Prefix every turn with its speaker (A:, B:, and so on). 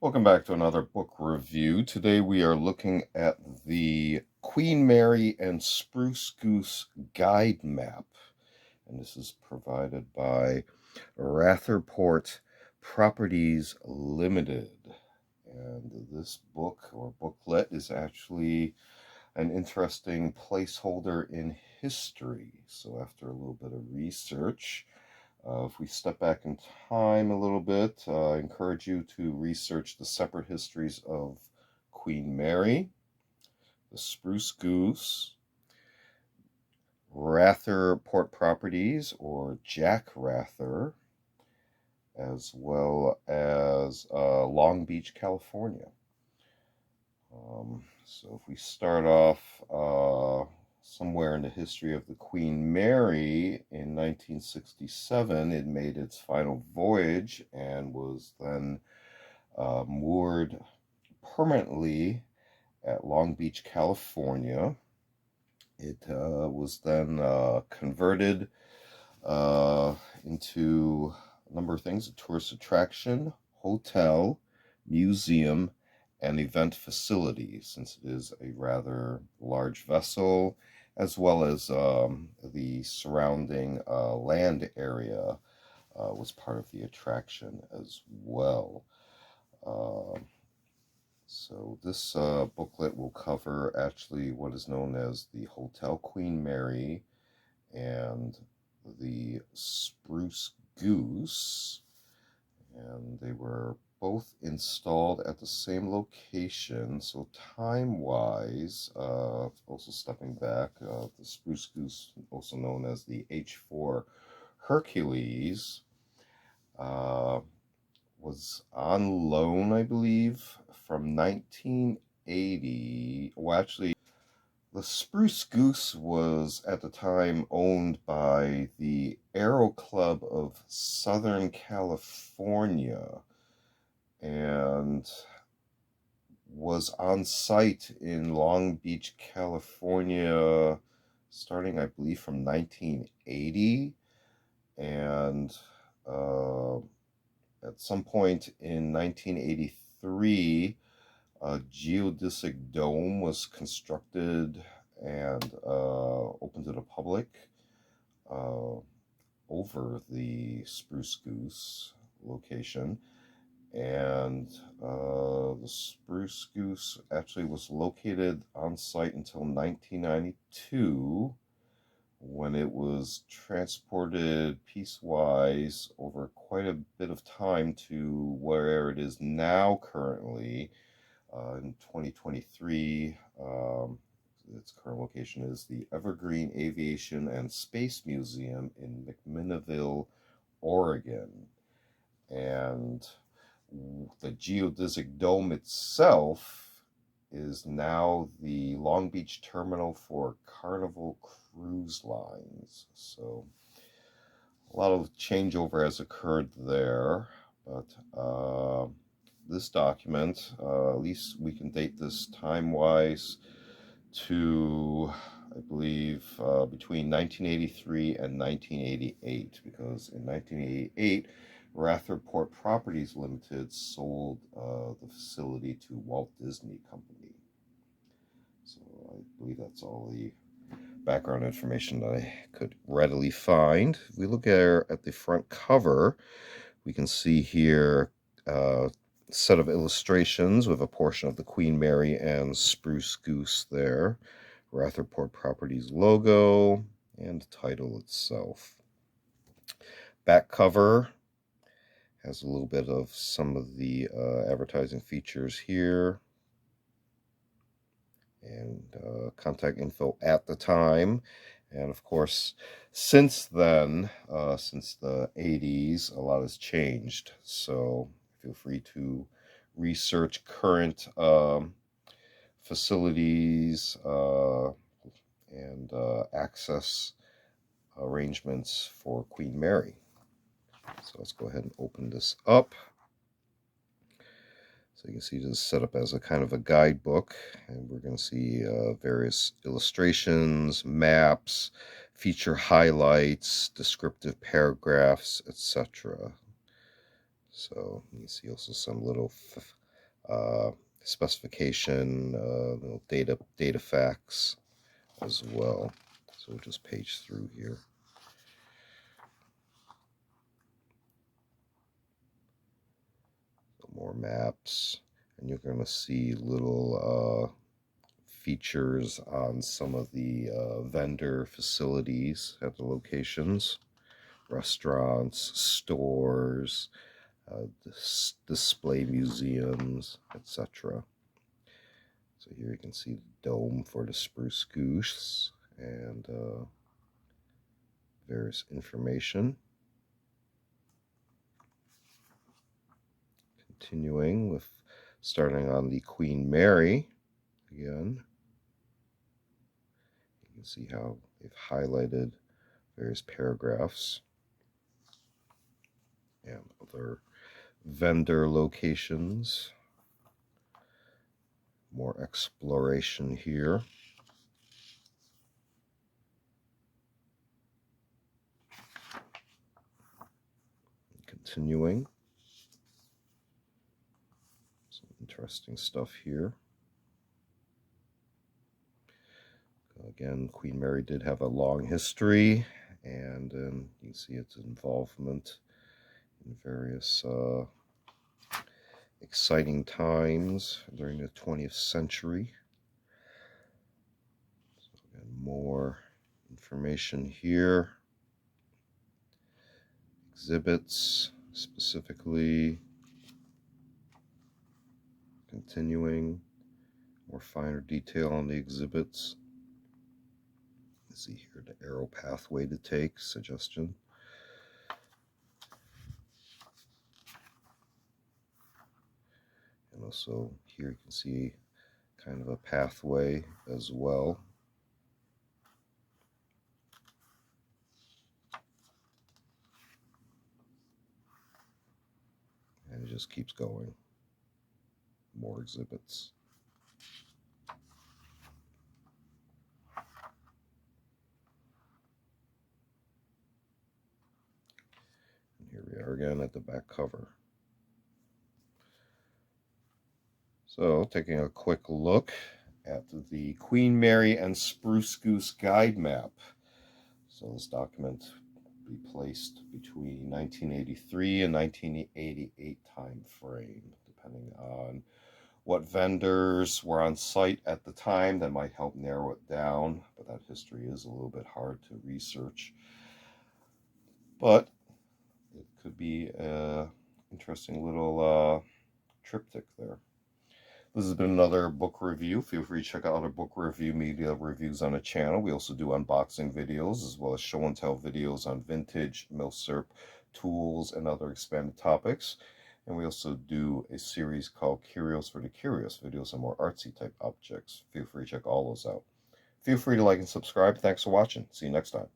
A: Welcome back to another book review. Today we are looking at the Queen Mary and Spruce Goose Guide Map. And this is provided by Ratherport Properties Limited. And this book or booklet is actually an interesting placeholder in history. So after a little bit of research, if we step back in time a little bit, I encourage you to research the separate histories of Queen Mary, the Spruce Goose, Rather Port Properties, or Jack Rather, as well as Long Beach, California. So if we start off somewhere in the history of the Queen Mary in 1967, it made its final voyage and was then moored permanently at Long Beach, California. It was then converted into a number of things: a tourist attraction, hotel, museum, and event facility, since it is a rather large vessel, as well as the surrounding land area was part of the attraction as well. So this booklet will cover actually what is known as the Hotel Queen Mary and the Spruce Goose, and they were both installed at the same location. So time-wise, also stepping back, the Spruce Goose, also known as the H4 Hercules, was on loan, I believe, from 1980. Well, actually, the Spruce Goose was at the time owned by the Aero Club of Southern California and was on site in Long Beach, California, starting, I believe, from 1980. And at some point in 1983, a geodesic dome was constructed and open to the public over the Spruce Goose location. And the Spruce Goose actually was located on site until 1992, when it was transported piecewise over quite a bit of time to where it is now currently. In 2023, its current location is the Evergreen Aviation and Space Museum in McMinnville, Oregon. And the geodesic dome itself is now the Long Beach terminal for Carnival Cruise Lines. So a lot of changeover has occurred there, but this document, at least we can date this time-wise to, I believe, between 1983 and 1988, because in 1988, Ratherport Properties Limited sold the facility to Walt Disney Company. So I believe that's all the background information that I could readily find. If we look at the front cover, we can see here a set of illustrations with a portion of the Queen Mary and Spruce Goose there, Ratherport Properties logo, and the title itself. Back cover has a little bit of some of the advertising features here, and contact info at the time. And of course, since then, since the 80s, a lot has changed. So feel free to research current facilities and access arrangements for Queen Mary. So let's go ahead and open this up. So you can see this is set up as a kind of a guidebook, and we're going to see various illustrations, maps, feature highlights, descriptive paragraphs, etc. So you can see also some little uh, specification, data facts as well. So we'll just page through here. More maps, and you're going to see little features on some of the vendor facilities at the locations, restaurants, stores, display museums, etc. So here you can see the dome for the Spruce Goose and various information. Continuing with starting on the Queen Mary again. You can see how they've highlighted various paragraphs and other vendor locations. More exploration here. Continuing. Some interesting stuff here. Again, Queen Mary did have a long history, and you can see its involvement in various exciting times during the 20th century. So again, more information here. Exhibits specifically. Continuing, more finer detail on the exhibits. You see here the arrow pathway to take suggestion. And also here you can see kind of a pathway as well. And it just keeps going. More exhibits. And here we are again at the back cover. So, taking a quick look at the Queen Mary and Spruce Goose guide map. So this document will be placed between 1983 and 1988 time frame, depending on what vendors were on site at the time. That might help narrow it down, but that history is a little bit hard to research. But it could be an interesting little triptych there. This has been another book review. Feel free to check out other book review media reviews on the channel. We also do unboxing videos as well as show and tell videos on vintage, milsurp, tools, and other expanded topics. And we also do a series called Curios for the Curious, videos on more artsy type objects. Feel free to check all those out. Feel free to like and subscribe. Thanks for watching. See you next time.